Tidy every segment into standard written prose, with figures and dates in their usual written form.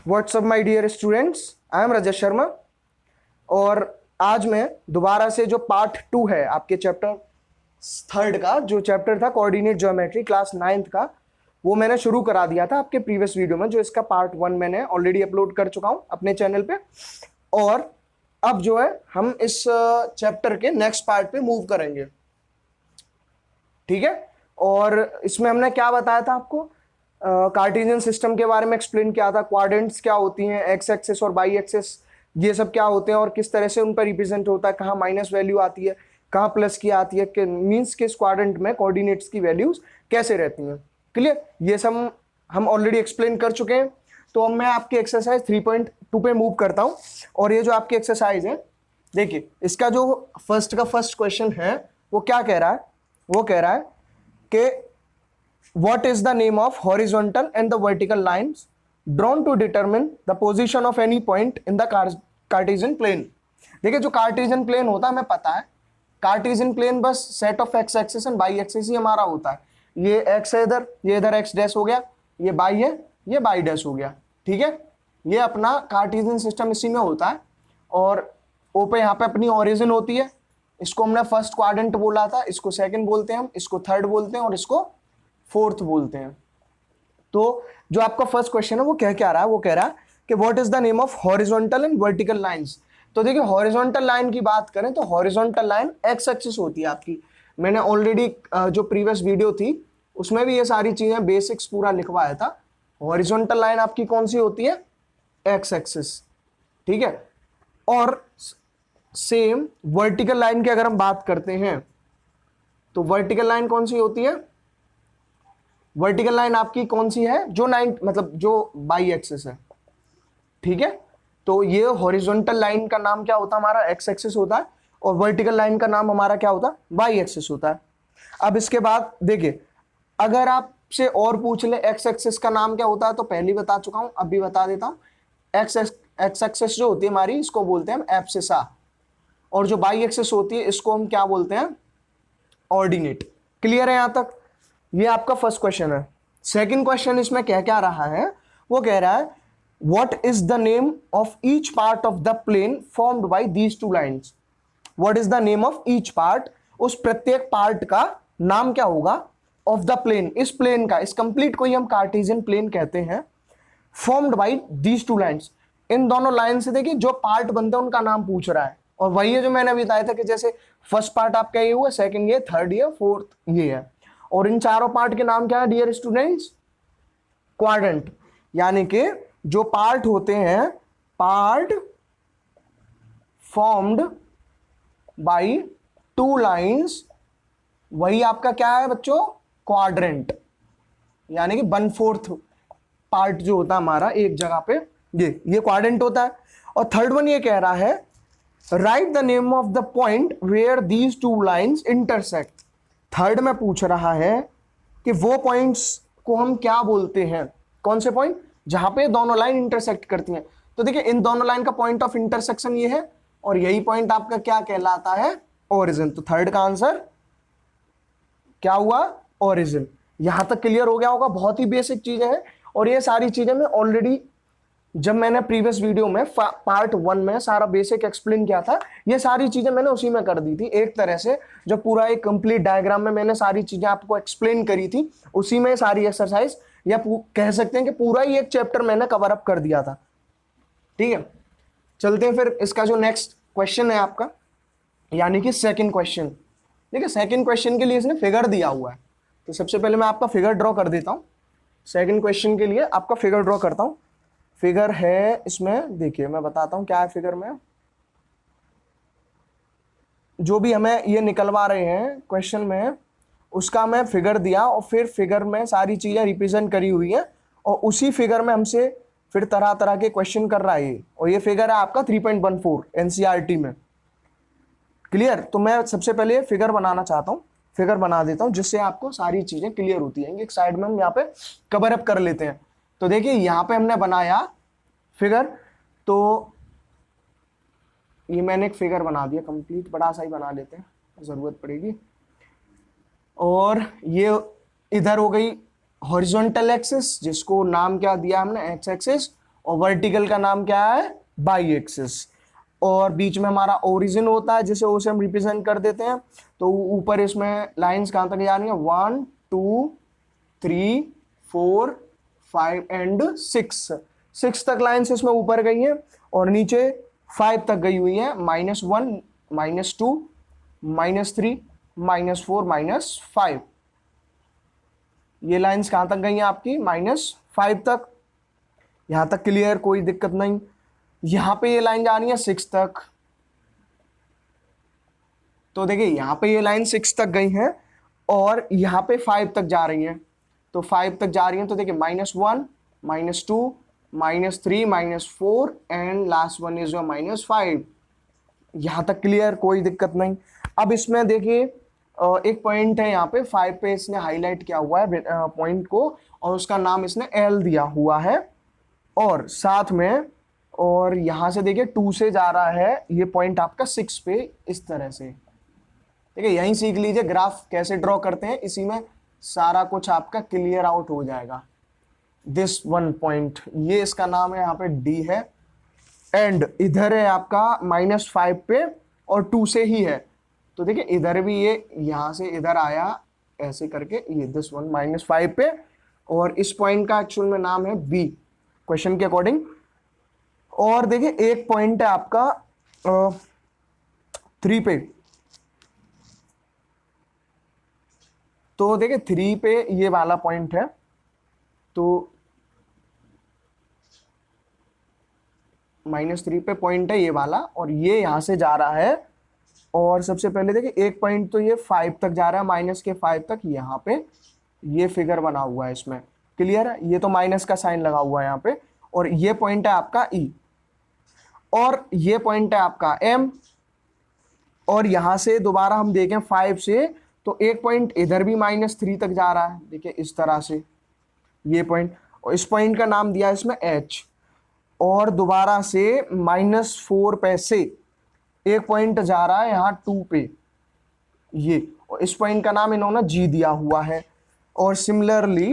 WhatsApp my dear students, I am Rajat Sharma. और आज मैं दोबारा से जो पार्ट 2 है आपके चैप्टर 3 का, जो चैप्टर था कोऑर्डिनेट ज्योमेट्री क्लास 9th का, वो मैंने शुरू करा दिया था आपके प्रीवियस वीडियो में। जो इसका पार्ट 1 मैंने ऑलरेडी अपलोड कर चुका हूं अपने चैनल पे। और अब जो है हम इस चैप्टर के नेक्स्ट पार्ट पे मूव करेंगे, ठीक है। और इसमें हमने क्या बताया था आपको, कार्टेशियन सिस्टम के बारे में एक्सप्लेन किया था। क्वाड्रेंट्स क्या होती हैं, एक्स एक्सिस और बाई एक्सिस ये सब क्या होते हैं और किस तरह से उन पर रिप्रेजेंट होता है, कहाँ माइनस वैल्यू आती है, कहाँ प्लस की आती है, मीन्स किस क्वाड्रेंट में कोऑर्डिनेट्स की वैल्यूज कैसे रहती हैं। क्लियर, ये सब हम ऑलरेडी एक्सप्लेन कर चुके हैं। तो अब मैं आपकी एक्सरसाइज 3.2 पे मूव करता हूँ। और ये जो आपकी एक्सरसाइज है, देखिए इसका जो फर्स्ट क्वेश्चन है वो क्या कह रहा है, वो कह रहा है कि what is the name of horizontal and the vertical lines drawn to determine the position of any point in the Cartesian plane। देखिए जो कार्टेशियन प्लेन होता है हमें पता है, कार्टेशियन प्लेन बस set of X axis and Y axis ही हमारा होता है। ये एक्स है इधर, ये इधर एक्स डैश हो गया, ये बाई है, ये बाई डैश हो गया, ठीक है। ये अपना कार्टेशियन सिस्टम इसी में होता है। और ओ पे यहाँ पे अपनी ओरिजिन होती है, इसको हमने फर्स्ट क्वाड्रेंट बोला था, इसको सेकंड बोलते हैं हम, इसको थर्ड बोलते हैं और इसको फोर्थ बोलते हैं। तो जो आपका फर्स्ट क्वेश्चन है वो क्या रहा है, वो कह रहा है कि what is the name of horizontal and vertical lines. तो देखिए हॉरिजॉन्टल लाइन की बात करें तो हॉरिजॉन्टल लाइन एक्स एक्सिस होती है आपकी। मैंने ऑलरेडी जो प्रीवियस वीडियो थी उसमें भी ये सारी चीजें बेसिक्स पूरा लिखवाया था। हॉरिजॉन्टल लाइन आपकी कौन सी होती है, एक्स एक्सिस, ठीक है। और सेम वर्टिकल लाइन की अगर हम बात करते हैं तो वर्टिकल लाइन कौन सी होती है, वर्टिकल लाइन आपकी कौन सी है, जो मतलब जो बाई एक्सिस है, ठीक है। तो ये हॉरिजॉन्टल लाइन का नाम क्या होता है हमारा, एक्स एक्सिस होता है। और वर्टिकल लाइन का नाम हमारा क्या होता है, बाई एक्सिस होता है। अब इसके बाद देखिए, अगर आपसे और पूछ ले एक्स एक्सिस का नाम क्या होता है तो पहले बता चुका हूं, अब भी बता देता हूं। एक्स एक्सिस जो होती है हमारी, इसको बोलते हैं हम एब्सिसा। और जो बाई एक्सिस होती है इसको हम क्या बोलते हैं, ऑर्डिनेट। क्लियर है यहां तक, ये आपका फर्स्ट क्वेश्चन है। सेकंड क्वेश्चन इसमें क्या रहा है, वो कह रहा है what is the name of each part of the plane formed by these two lines. What is the name of each part, उस प्रत्येक पार्ट का नाम क्या होगा, ऑफ द प्लेन, इस प्लेन का, इस कंप्लीट को ही हम कार्टेशियन प्लेन कहते हैं। Formed by these two lines, इन दोनों लाइन से देखिए जो पार्ट बनते हैं उनका नाम पूछ रहा है। और वही है जो मैंने अभी बताया था कि जैसे फर्स्ट पार्ट आपका ये हुआ, सेकंड ये, थर्ड ये, फोर्थ ये है। और इन चारों पार्ट के नाम क्या है डियर स्टूडेंट्स, क्वाड्रेंट। यानी कि जो पार्ट होते हैं, part formed by two lines, वही आपका क्या है बच्चों, क्वाड्रेंट। यानी कि 1/4 पार्ट जो होता है हमारा एक जगह पे, ये क्वाड्रेंट होता है। और थर्ड वन ये कह रहा है right the name of the point where these two lines intersect. Third में पूछ रहा है कि वो पॉइंट्स को हम क्या बोलते हैं, कौन से पॉइंट, जहां पे दोनों लाइन इंटरसेक्ट करती हैं। तो देखिए इन दोनों लाइन का पॉइंट ऑफ इंटरसेक्शन ये है, और यही पॉइंट आपका क्या कहलाता है, ओरिजिन। तो थर्ड का आंसर क्या हुआ, ओरिजिन। यहां तक क्लियर हो गया होगा, बहुत ही बेसिक चीजें हैं। और ये सारी चीजें मैं ऑलरेडी, जब मैंने प्रीवियस वीडियो में पार्ट 1 में सारा बेसिक एक्सप्लेन किया था, ये सारी चीजें मैंने उसी में कर दी थी एक तरह से। जो पूरा एक कंप्लीट डायग्राम में मैंने सारी चीजें आपको एक्सप्लेन करी थी, उसी में सारी एक्सरसाइज, या कह सकते हैं कि पूरा ही एक चैप्टर मैंने कवर अप कर दिया था, ठीक है। चलते हैं फिर इसका जो नेक्स्ट क्वेश्चन है आपका, यानी कि सेकेंड क्वेश्चन। देखिए सेकेंड क्वेश्चन के लिए इसने फिगर दिया हुआ है, तो सबसे पहले मैं आपका फिगर ड्रॉ कर देता हूँ। सेकेंड क्वेश्चन के लिए आपका फिगर ड्रॉ करता हूँ। फिगर है इसमें, देखिए मैं बताता हूं क्या है फिगर में। जो भी हमें ये निकलवा रहे हैं क्वेश्चन में, उसका मैं फिगर दिया और फिर फिगर में सारी चीजें रिप्रेजेंट करी हुई है, और उसी फिगर में हमसे फिर तरह तरह के क्वेश्चन कर रहा है। और ये फिगर है आपका 3.14 एनसीईआरटी में। क्लियर, तो मैं सबसे पहले फिगर बनाना चाहता हूँ, फिगर बना देता हूँ जिससे आपको सारी चीजें क्लियर होती हैं। एक साइड में हम यहाँ पे कवर अप कर लेते हैं। तो देखिए यहां पे हमने बनाया फिगर, तो ये मैंने एक फिगर बना दिया कंप्लीट, बड़ा सा ही बना लेते हैं, जरूरत पड़ेगी। और ये इधर हो गई हॉरिजॉन्टल एक्सिस, जिसको नाम क्या दिया हमने, एक्स एक्सिस। और वर्टिकल का नाम क्या है, बाई एक्सिस। और बीच में हमारा ओरिजिन होता है जिसे ओ से हम रिप्रेजेंट कर देते हैं। तो ऊपर इसमें लाइंस कहां तक जा रही है, 1 2 3 4 5 एंड 6 तक लाइंस इसमें ऊपर गई है, और नीचे 5 तक गई हुई है, -1 -2 -3 -4 -5। ये लाइंस कहां तक गई हैं आपकी, -5 तक। यहां तक क्लियर, कोई दिक्कत नहीं। यहां पे ये लाइन जा रही है 6 तक। तो देखिए यहां पे ये लाइन 6 तक गई है और यहां पे 5 तक जा रही है। तो 5 तक जा रही है, तो देखिए -1 -2 -3 -4 एंड लास्ट वन इज -5। यहां तक क्लियर, कोई दिक्कत नहीं। अब इसमें देखिए एक पॉइंट है यहाँ पे 5 पे इसने हाईलाइट किया हुआ है पॉइंट को, और उसका नाम इसने L दिया हुआ है। और साथ में और यहां से देखिए 2 से जा रहा है ये पॉइंट आपका 6 पे, इस तरह से। ठीक है, यहीं सीख लीजिए ग्राफ कैसे ड्रॉ करते हैं, इसी में सारा कुछ आपका क्लियर आउट हो जाएगा। दिस वन पॉइंट, ये इसका नाम है यहाँ पे D है, एंड इधर है आपका -5 पे और 2 से ही है। तो देखिए इधर भी ये यहां से इधर आया ऐसे करके, ये दिस वन -5 पे, और इस पॉइंट का एक्चुअल में नाम है B क्वेश्चन के अकॉर्डिंग। और देखिए एक पॉइंट है आपका 3 पे। तो देखिए 3 पे ये वाला पॉइंट है, तो -3 पे पॉइंट है ये वाला, और ये यहां से जा रहा है। और सबसे पहले देखिए एक पॉइंट तो ये 5 तक जा रहा है, -5 तक। यहाँ पे ये फिगर बना हुआ है इसमें, क्लियर है, ये तो माइनस का साइन लगा हुआ है यहाँ पे। और ये पॉइंट है आपका E, और ये पॉइंट है आपका M। और यहां से दोबारा हम देखें 5 से, तो एक पॉइंट इधर भी -3 तक जा रहा है, देखिए इस तरह से ये पॉइंट, और इस पॉइंट का नाम दिया है इसमें H। और दोबारा से -4 पे से एक पॉइंट जा रहा है यहाँ 2 पे, ये, और इस पॉइंट का नाम इन्होंने G दिया हुआ है। और सिमिलरली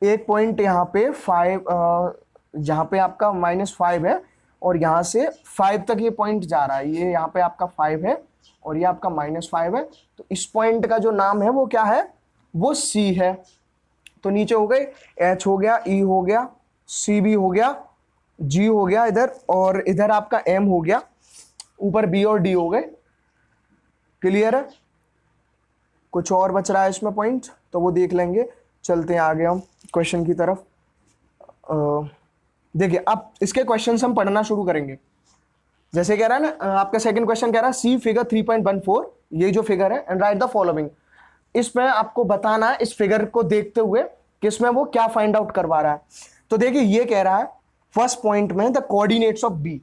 एक पॉइंट यहाँ पे 5, जहाँ पे आपका -5 है, और यहाँ से 5 तक ये पॉइंट जा रहा है, ये यहाँ पे आपका 5 है और ये आपका -5 है। तो इस पॉइंट का जो नाम है वो क्या है, वो C है। तो नीचे हो गए H हो गया, E हो गया, C भी हो गया, G हो गया इधर, और इधर आपका M हो गया, ऊपर B और D हो गए। क्लियर है, कुछ और बच रहा है इसमें पॉइंट तो वो देख लेंगे। चलते हैं आगे हम क्वेश्चन की तरफ। देखिए अब इसके क्वेश्चंस हम पढ़ना शुरू करेंगे। जैसे कह रहा है ना आपका सेकंड क्वेश्चन कह रहा है सी फिगर 3.14, ये जो फिगर है, एंड राइट द फॉलोइंग। इसमें आपको बताना है इस फिगर को देखते हुए कि इसमें वो क्या फाइंड आउट करवा रहा है। तो देखिए ये कह रहा है फर्स्ट पॉइंट में द कोऑर्डिनेट्स ऑफ बी।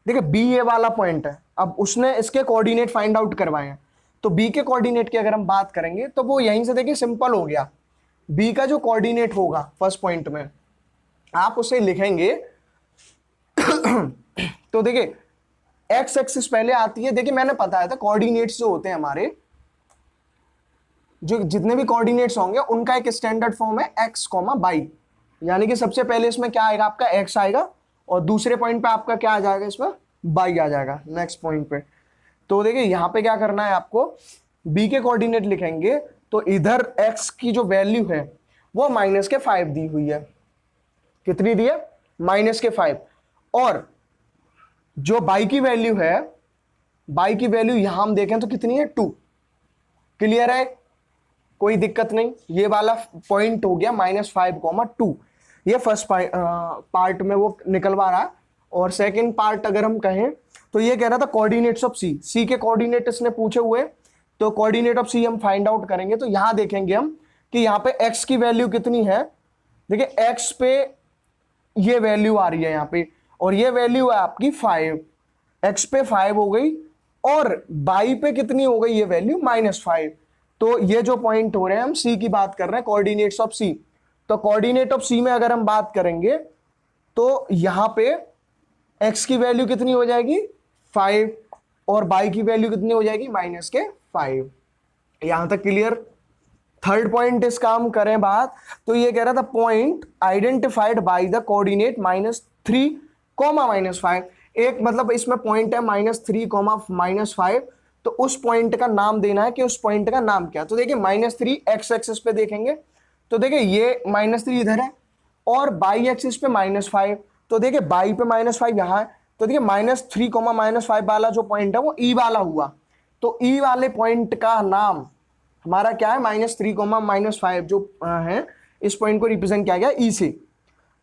देखिए बी ये वाला पॉइंट है, अब उसने इसके कोऑर्डिनेट फाइंड आउट करवाए हैं। तो बी के कोऑर्डिनेट की अगर हम बात करेंगे तो वो यहीं से देखिए सिंपल हो गया। बी का जो कोऑर्डिनेट होगा फर्स्ट पॉइंट में आप उसे लिखेंगे तो देखिए एक्स एक्सिस पहले आती है। देखिए मैंने बताया था कोऑर्डिनेट्स जो होते हैं हमारे, जो जितने भी कोऑर्डिनेट्स होंगे उनका एक स्टैंडर्ड फॉर्म है एक्स कॉमा बाई। यानी कि सबसे पहले इसमें क्या आएगा आपका एक्स आएगा, और दूसरे पॉइंट पे आपका क्या आ जाएगा, इसमें बाई आ जाएगा नेक्स्ट पॉइंट पे। तो देखिए यहां पे क्या करना है आपको, बी के कोऑर्डिनेट लिखेंगे तो इधर एक्स की जो वैल्यू है वो -5 दी हुई है। कितनी दी है, -5। और जो बाई की वैल्यू है, बाई की वैल्यू यहां हम देखें तो कितनी है 2। क्लियर है, कोई दिक्कत नहीं। ये वाला पॉइंट हो गया -5, 2। ये फर्स्ट पार्ट में वो निकलवा रहा है। और सेकंड पार्ट अगर हम कहें तो ये कह रहा था कोऑर्डिनेट्स ऑफ सी। सी के कोऑर्डिनेट इसने पूछे हुए, तो कोऑर्डिनेट ऑफ सी हम फाइंड आउट करेंगे। तो यहां देखेंगे हम कि यहाँ पे एक्स की वैल्यू कितनी है। देखिए एक्स पे ये वैल्यू आ रही है यहाँ पे, और ये वैल्यू है आपकी 5। एक्स पे 5 हो गई, और बाई पे कितनी हो गई ये वैल्यू -5। तो ये जो पॉइंट हो रहे हैं हम सी की बात कर रहे हैं, कोऑर्डिनेट्स ऑफ सी। तो कोऑर्डिनेट ऑफ सी में अगर हम बात करेंगे तो यहां पे एक्स की वैल्यू कितनी हो जाएगी 5, और बाई की वैल्यू कितनी हो जाएगी -5। यहां तक क्लियर। थर्ड पॉइंट इसका हम करें बात, तो ये कह रहा था point identified by the coordinate -3, -5। एक मतलब इसमें पॉइंट है -3, -5, तो उस पॉइंट का नाम देना है कि उस पॉइंट का नाम क्या। तो देखिए -3 एक्स एक्सिस पे देखेंगे, तो देखिए ये -3 इधर है, और बाई एक्सिस पे -5, तो देखिए बाई पे -5 यहाँ है, तो देखिए -3, -5 वाला जो पॉइंट है वो ई वाला हुआ। तो ई वाले पॉइंट का नाम हमारा क्या है, -3, -5 जो है, इस पॉइंट को रिप्रेजेंट किया गया ई से।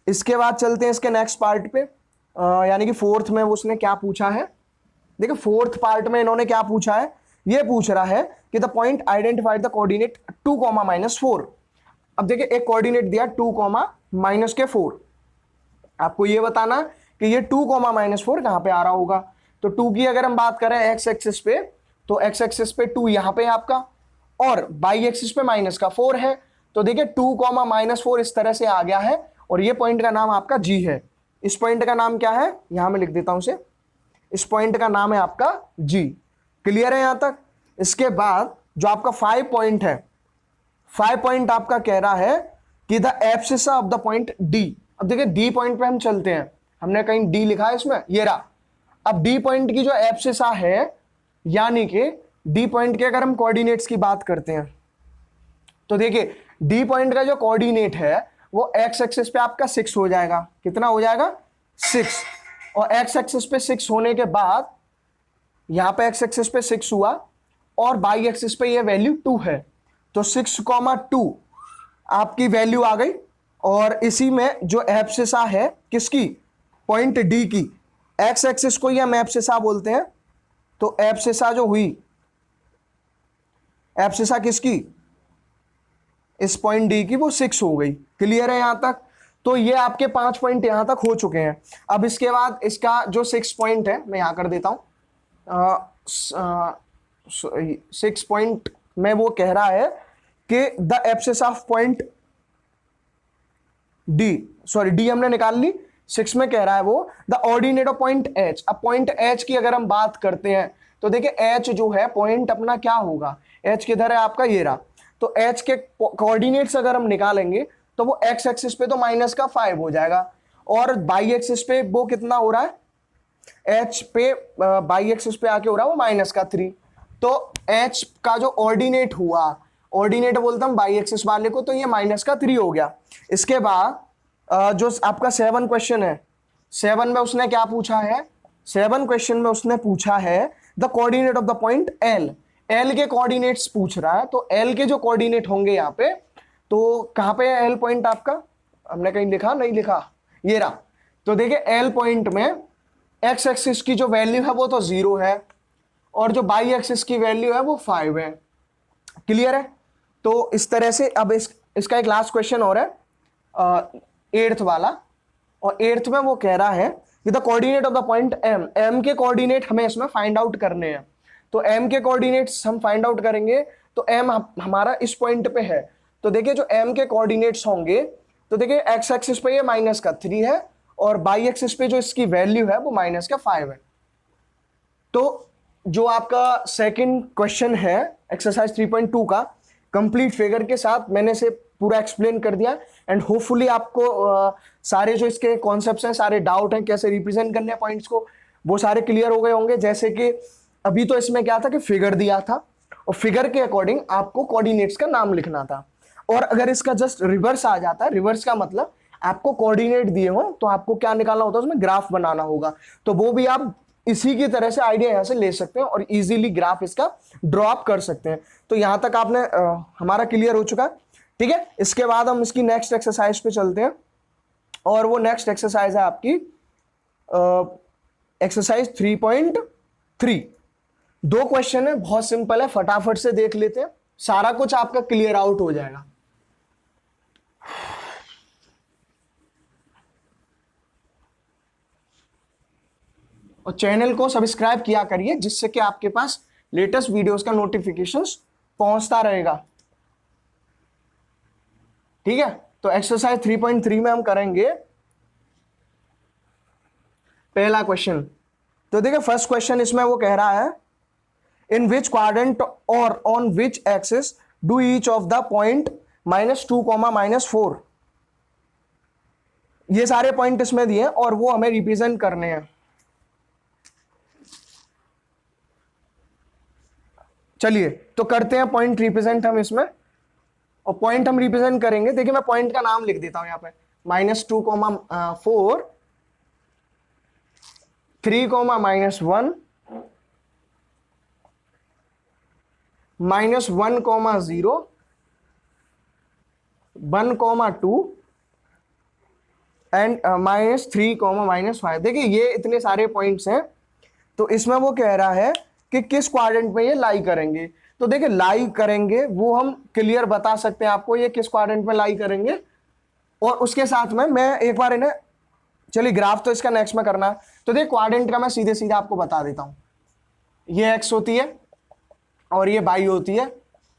इसके बाद चलते हैं इसके नेक्स्ट पार्ट पे, यानी कि फोर्थ में उसने क्या पूछा है। देखिए फोर्थ पार्ट में इन्होंने क्या पूछा है, ये पूछ रहा है कि the point identified the coordinate 2, -4। अब देखिए एक कोऑर्डिनेट दिया 2, -4, आपको ये बताना कि ये 2, -4 कहां पे आ रहा होगा। तो 2 की अगर हम बात करें एक्स एक्सिस पे, तो एक्स एक्सिस पे 2 यहां पे है आपका, और बाई एक्सिस पे -4 है। तो देखिए 2, -4 इस तरह से आ गया है, और ये पॉइंट का नाम आपका जी है। इस पॉइंट का नाम क्या है, यहां मैं लिख देता हूं इसे, इस पॉइंट का नाम है आपका जी। क्लियर है यहां तक। इसके बाद जो आपका 5 पॉइंट है, 5 पॉइंट आपका कह रहा है कि the abscissa of the point D. अब देखिए डी पॉइंट पे हम चलते हैं, हमने कहीं डी लिखा है इसमें, ये रहा। अब डी पॉइंट की जो एब्सिसा है, यानी कि डी पॉइंट के अगर हम कोऑर्डिनेट्स की बात करते हैं, तो देखिए डी पॉइंट का जो कोऑर्डिनेट है वो एक्स एक्सिस पे आपका 6 हो जाएगा। कितना हो जाएगा, 6। और एक्स एक्सिस पे 6 होने के बाद यहां पे एक्स एक्सिस पे 6 हुआ, और बाई एक्सिस पे ये वैल्यू 2 है, तो 6,2 आपकी वैल्यू आ गई। और इसी में जो एब्सिसा है किसकी, पॉइंट डी की, एक्स एक्सिस को ही हम एब्सिसा बोलते हैं। तो एब्सिसा जो हुई, एब्सिसा किसकी, इस पॉइंट डी की, वो 6 हो गई। क्लियर है यहां तक। तो ये आपके 5 पॉइंट यहां तक हो चुके हैं। अब इसके बाद इसका जो 6 पॉइंट है मैं यहां कर देता हूं, 6 पॉइंट में वो कह रहा है कि the abscissa of point D, sorry D हमने निकाल ली, 6 में कह रहा है वो the ordinate of point H. अब पॉइंट एच की अगर हम बात करते हैं, तो देखिए एच जो है पॉइंट अपना क्या होगा, एच किधर है आपका, ये रहा। तो एच के कोऑर्डिनेट्स अगर हम निकालेंगे, तो वो एक्स एक्सिस पे तो -5 हो जाएगा, और बाई एक्सिस पे वो कितना हो रहा है, एच पे बाई एक्सिस पे आके हो रहा है वो -3। तो एच का जो ऑर्डिनेट हुआ, ऑर्डिनेट बोलता हूं बाई एक्सिस वाले को, तो ये -3 हो गया। इसके बाद जो आपका 7 क्वेश्चन है, 7 में उसने क्या पूछा है, 7 क्वेश्चन में उसने पूछा है the coordinate of the point L. L के कोऑर्डिनेट्स पूछ रहा है, तो एल के जो कोऑर्डिनेट होंगे यहाँ पे, तो कहां पे है एल पॉइंट आपका, हमने कहीं लिखा नहीं लिखा, ये रहा। तो देखिए एल पॉइंट में एक्स एक्सिस की जो वैल्यू है वो तो 0 है, और जो बाई एक्सिस की वैल्यू है वो 5 है। क्लियर है। तो इस तरह से अब इसका एक लास्ट क्वेश्चन और है, 8th वाला, और 8th में वो कह रहा है कि the coordinate of the point M. M के कोऑर्डिनेट हमें इसमें फाइंड आउट करने हैं। तो एम के कोऑर्डिनेट्स हम फाइंड आउट करेंगे, तो एम हमारा इस पॉइंट पे है। तो देखिए जो एम के कोऑर्डिनेट्स होंगे, तो देखिए एक्स एक्सिस पे ये -3 है, और बाई एक्सिस पे जो इसकी वैल्यू है वो -5 है। तो जो आपका सेकंड क्वेश्चन है एक्सरसाइज 3.2 का, कंप्लीट फिगर के साथ मैंने इसे पूरा एक्सप्लेन कर दिया, एंड होपफुली आपको सारे जो इसके कॉन्सेप्ट्स हैं, सारे डाउट हैं कैसे रिप्रेजेंट करने हैं पॉइंट्स को, वो सारे क्लियर हो गए होंगे। जैसे कि अभी तो इसमें क्या था कि फिगर दिया था, और फिगर के अकॉर्डिंग आपको कोऑर्डिनेट्स का नाम लिखना था। और अगर इसका जस्ट रिवर्स आ जाता है, रिवर्स का मतलब आपको कोऑर्डिनेट दिए हो तो आपको क्या निकालना होता है, उसमें ग्राफ बनाना होगा। तो वो भी आप इसी की तरह से आइडिया यहां से ले सकते हैं, और इजीली ग्राफ इसका ड्रॉप कर सकते हैं। तो यहां तक आपने हमारा क्लियर हो चुका है। ठीक है, इसके बाद हम इसकी नेक्स्ट एक्सरसाइज पे चलते हैं, और वो नेक्स्ट एक्सरसाइज है आपकी एक्सरसाइज 3.3। 2 क्वेश्चन है, बहुत सिंपल है, फटाफट से देख लेते हैं, सारा कुछ आपका क्लियर आउट हो जाएगा। और चैनल को सब्सक्राइब किया करिए, जिससे कि आपके पास लेटेस्ट वीडियोस का नोटिफिकेशंस पहुंचता रहेगा। ठीक है, तो एक्सरसाइज 3.3 में हम करेंगे पहला क्वेश्चन। तो देखिए फर्स्ट क्वेश्चन इसमें वो कह रहा है इन विच क्वाड्रेंट और on which axis do each of the point -2, -4। ये सारे पॉइंट इसमें दिए हैं और वो हमें रिप्रेजेंट करने हैं। चलिए तो करते हैं पॉइंट रिप्रेजेंट हम इसमें, और पॉइंट हम रिप्रेजेंट करेंगे। देखिए मैं पॉइंट का नाम लिख देता हूं यहाँ पे, -2, -4, 3, -1, -1, -1, 0, 1, 2 एंड -3, -5। देखिए ये इतने सारे पॉइंट्स हैं। तो इसमें वो कह रहा है कि किस क्वाड्रेंट में ये लाई करेंगे। तो देखिए लाई करेंगे वो हम क्लियर बता सकते हैं आपको, ये किस क्वाड्रेंट में लाई करेंगे। और उसके साथ में मैं एक बार इन्हें, चलिए ग्राफ तो इसका नेक्स्ट में करना है। तो देखिए क्वाड्रेंट का मैं सीधे सीधे आपको बता देता हूं। ये एक्स होती है और ये वाई होती है।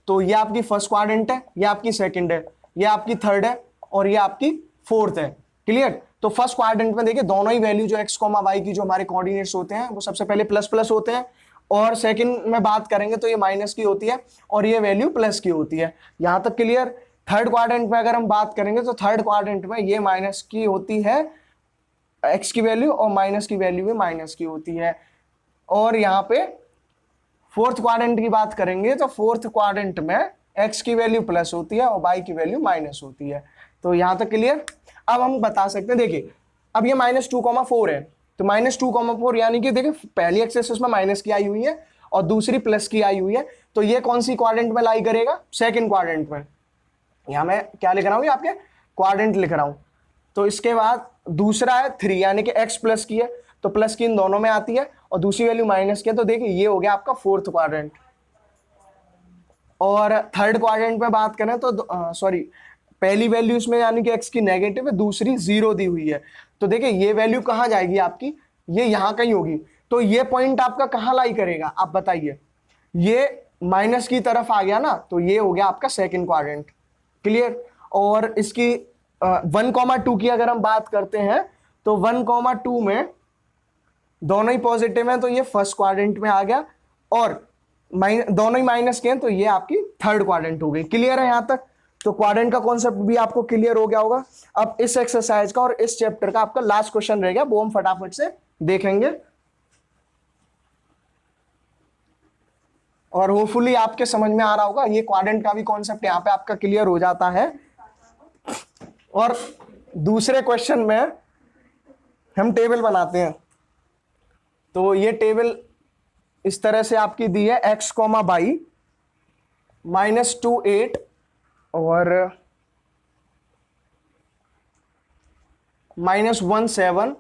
तो ये आपकी फर्स्ट क्वाड्रेंट है, ये आपकी सेकंड है, ये आपकी थर्ड है और ये आपकी फोर्थ है। क्लियर। तो फर्स्ट क्वाड्रेंट में देखिए दोनों ही वैल्यू जो एक्स कॉमा वाई की जो हमारे कोऑर्डिनेट्स होते हैं वो सबसे पहले प्लस प्लस होते हैं, और सेकंड में बात करेंगे तो ये माइनस की होती है और ये वैल्यू प्लस की होती है। यहां तक क्लियर। थर्ड क्वाड्रेंट में अगर हम बात करेंगे तो थर्ड क्वाड्रेंट में ये माइनस की होती है एक्स की वैल्यू, और माइनस की वैल्यू भी माइनस की होती है। और यहाँ पे फोर्थ क्वाड्रेंट की बात करेंगे तो फोर्थ क्वाड्रेंट में एक्स की वैल्यू प्लस होती है और वाई की वैल्यू माइनस होती है। तो यहां तक क्लियर। अब हम बता सकते हैं, देखिए अब ये -2, 4 है। तो -2, 4 यानी कि देखिए पहली एक्सिस उसमें माइनस की आई हुई है और दूसरी प्लस की आई हुई है। तो ये कौन सी क्वाड्रेंट में लाई करेगा? सेकंड क्वाड्रेंट में। यहां मैं क्या लिख रहा हूं, आपके क्वाड्रेंट लिख रहा हूं। तो इसके बाद दूसरा है 3, यानी कि x प्लस की है तो प्लस की इन दोनों में आती है और दूसरी वैल्यू माइनस की है। तो देखिए ये हो गया आपका फोर्थ क्वाड्रेंट। और थर्ड क्वाड्रेंट में बात करें तो सॉरी, पहली वैल्यू इसमें यानी कि x की नेगेटिव है, दूसरी 0 दी हुई है। तो देखिए ये वैल्यू कहां जाएगी आपकी, ये यहां कहीं होगी। तो ये पॉइंट आपका कहां लाई करेगा आप बताइए। ये माइनस की तरफ आ गया ना, तो ये हो गया आपका सेकंड क्वाड्रेंट। क्लियर। और इसकी 1, 2 की अगर हम बात करते हैं तो 1, 2 में दोनों ही पॉजिटिव हैं तो ये फर्स्ट क्वाड्रेंट में आ गया, और दोनों ही माइनस के हैं तो ये आपकी थर्ड क्वाड्रेंट हो गई। क्लियर है यहां तक। तो क्वाड्रेंट का कॉन्सेप्ट भी आपको क्लियर हो गया होगा। अब इस एक्सरसाइज का और इस चैप्टर का आपका लास्ट क्वेश्चन रह गया, वो हम फटाफट से देखेंगे और होपफुली आपके समझ में आ रहा होगा। ये क्वाड्रेंट का भी कॉन्सेप्ट यहाँ पे आपका क्लियर हो जाता है। और दूसरे क्वेश्चन में हम टेबल बनाते हैं। तो ये टेबल इस तरह से आपकी दी है, x, y -2, 8 और -1, 7,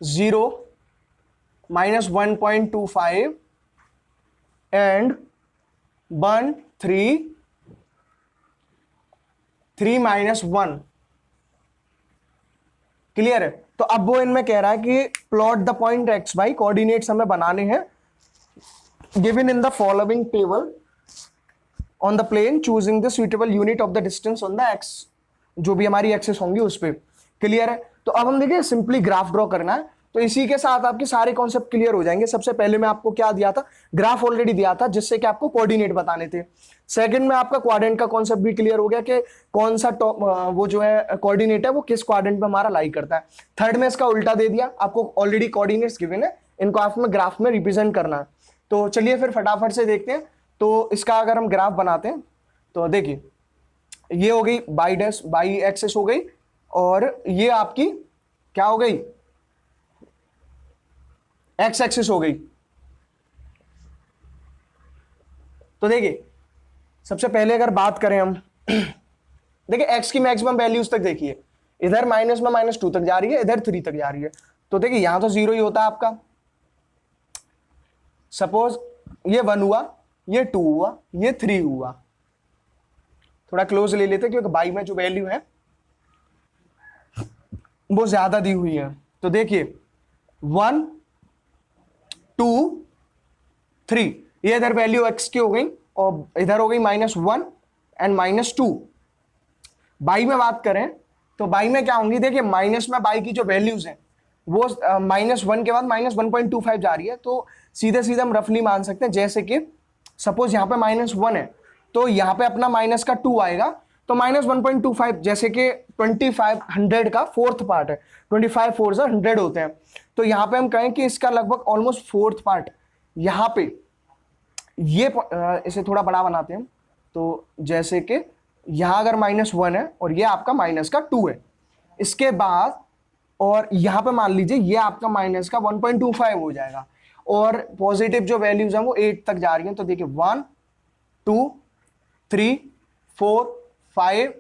0, -1.25 एंड 1, 3, 3, -1। क्लियर है। तो अब वो इनमें कह रहा है कि plot the point X Y, coordinates हमें बनाने हैं given in the following table on the plane choosing the suitable unit of the distance on the X, जो भी हमारी एक्सेस होंगी उस पर। क्लियर है। तो अब हम देखिए सिंपली ग्राफ ड्रॉ करना है, तो इसी के साथ आपके सारे कॉन्सेप्ट क्लियर हो जाएंगे। सबसे पहले मैं आपको क्या दिया था, ग्राफ ऑलरेडी दिया था जिससे कि आपको कोऑर्डिनेट बताने थे। सेकंड में आपका क्वाड्रेंट का कॉन्सेप्ट भी क्लियर हो गया कि कौन सा वो जो है कोऑर्डिनेट है वो किस क्वाड्रेंट में हमारा लाई करता है। थर्ड में इसका उल्टा दे दिया, आपको ऑलरेडी कोऑर्डिनेट्स गिवन है, इनको आपको ग्राफ में रिप्रेजेंट करना है। तो चलिए फिर फटाफट से देखते हैं। तो इसका अगर हम ग्राफ बनाते हैं तो देखिए ये हो गई बाई एक्सेस हो गई, और ये आपकी क्या हो गई, एक्स एक्सिस हो गई। तो देखिए सबसे पहले अगर बात करें हम देखिए एक्स की मैक्सिमम वैल्यूज तक देखिए, इधर माइनस में -2 तक जा रही है, इधर 3 तक जा रही है। तो देखिए यहां तो 0 ही होता है आपका। सपोज ये 1 हुआ, ये 2 हुआ, ये 3 हुआ। थोड़ा क्लोज ले लेते क्योंकि बाई में जो वैल्यू है वो ज्यादा दी हुई है। तो देखिए 1, 2, 3, ये इधर वैल्यू x की हो गई और इधर हो गई -1 एंड -2। बाई में बात करें तो बाई में क्या होंगी, देखिए माइनस में बाई की जो वैल्यूज हैं वो -1 के बाद -1.25 जा रही है। तो सीधे सीधे हम रफली मान सकते हैं जैसे कि सपोज यहाँ पे -1 है तो यहाँ पे अपना माइनस का 2 आएगा, तो -1.25, जैसे कि 25 100 का फोर्थ पार्ट है, 25 4 से 100 होते हैं, तो यहाँ पे हम कहें कि इसका लगभग ऑलमोस्ट फोर्थ पार्ट यहाँ पे ये इसे थोड़ा बड़ा बनाते हैं, तो जैसे कि यहाँ अगर -1 है और ये आपका माइनस का 2 है, इसके बाद और यहाँ पे मान लीजिए ये आपका माइनस का 1.25 हो जाएगा, और पॉजिटिव जो वैल्यूज हैं वो 8 तक जा रही हैं, तो देखिए 1 2 3 4 5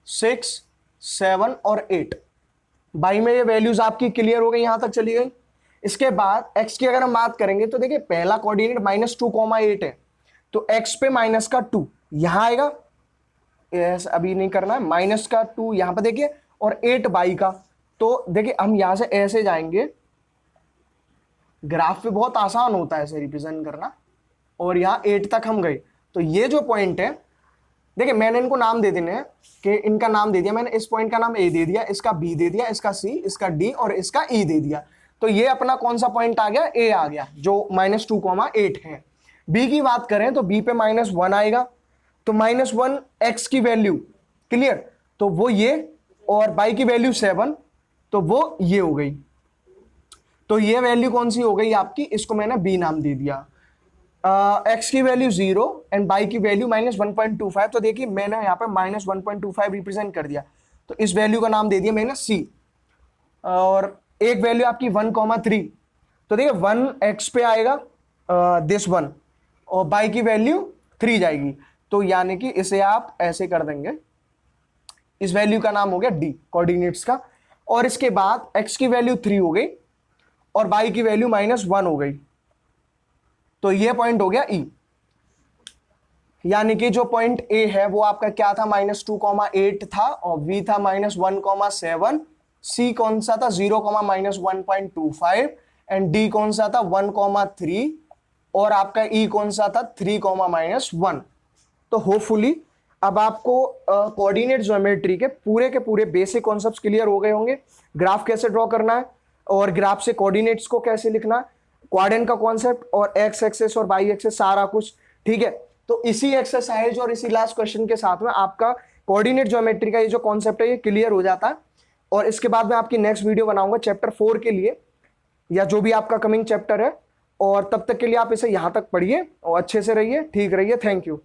6 7 और 8। बाई में ये वैल्यूज आपकी क्लियर हो गई, यहां तक चली गई। इसके बाद x की अगर हम बात करेंगे तो देखिए पहला कोऑर्डिनेट -2,8 है, तो x पे -2 यहां आएगा, अभी नहीं करना है, -2 यहां पे देखिए, और 8 बाई का, तो देखिए हम यहां से ऐसे जाएंगे, ग्राफ पे बहुत आसान होता है ऐसे रिप्रेजेंट करना, और यहां 8 तक हम गए, तो ये जो पॉइंट है देखिए मैंने इनको नाम दे देने हैं, कि इनका नाम दे दिया मैंने, इस पॉइंट का नाम A दे दिया, इसका B दे दिया, इसका C, इसका D और इसका E दे दिया, तो ये अपना कौन सा पॉइंट आ गया, A आ गया, जो -2,8 है। B की बात करें तो B पे -1 आएगा, तो -1 x की वैल्यू क्लियर, तो वो ये, और y की वैल्यू 7, तो वो ये हो गई, तो ये वैल्यू कौन सी हो गई आपकी, इसको मैंने B नाम दे दिया। x की वैल्यू 0 एंड y की वैल्यू -1.25, तो देखिए मैंने यहाँ पे -1.25 रिप्रेजेंट कर दिया, तो इस वैल्यू का नाम दे दिया मैंने C। और एक वैल्यू आपकी 1,3, तो देखिए 1x पे आएगा दिस 1, और y की वैल्यू 3 जाएगी, तो यानी कि इसे आप ऐसे कर देंगे, इस वैल्यू का नाम हो गया D कोऑर्डिनेट्स का, और इसके बाद x की वैल्यू 3 हो गई और y की वैल्यू -1 हो गई, तो ये पॉइंट हो गया E। यानी कि जो पॉइंट A है वो आपका क्या था, -2,8 था, और V था -1,7, C कौन सा था 0, -1.25, एंड D कौन सा था 1,3, और आपका E कौन सा था 3, -1। तो होपफुली अब आपको कोऑर्डिनेट ज्योमेट्री के पूरे बेसिक कॉन्सेप्ट्स क्लियर हो गए होंगे, ग्राफ कैसे ड्रॉ करना है और ग्राफ से कोऑर्डिनेट्स को कैसे लिखना है, क्वाड्रेंट का कॉन्सेप्ट और एक्स एक्सेस और वाई एक्सेस सारा कुछ, ठीक है। तो इसी एक्सरसाइज और इसी लास्ट क्वेश्चन के साथ में आपका कोऑर्डिनेट ज्योमेट्री का ये जो कॉन्सेप्ट है ये क्लियर हो जाता है, और इसके बाद मैं आपकी नेक्स्ट वीडियो बनाऊंगा चैप्टर 4 के लिए, या जो भी आपका कमिंग चैप्टर है, और तब तक के लिए आप इसे यहां तक पढ़िए और अच्छे से रहिए, ठीक रहिए, थैंक यू।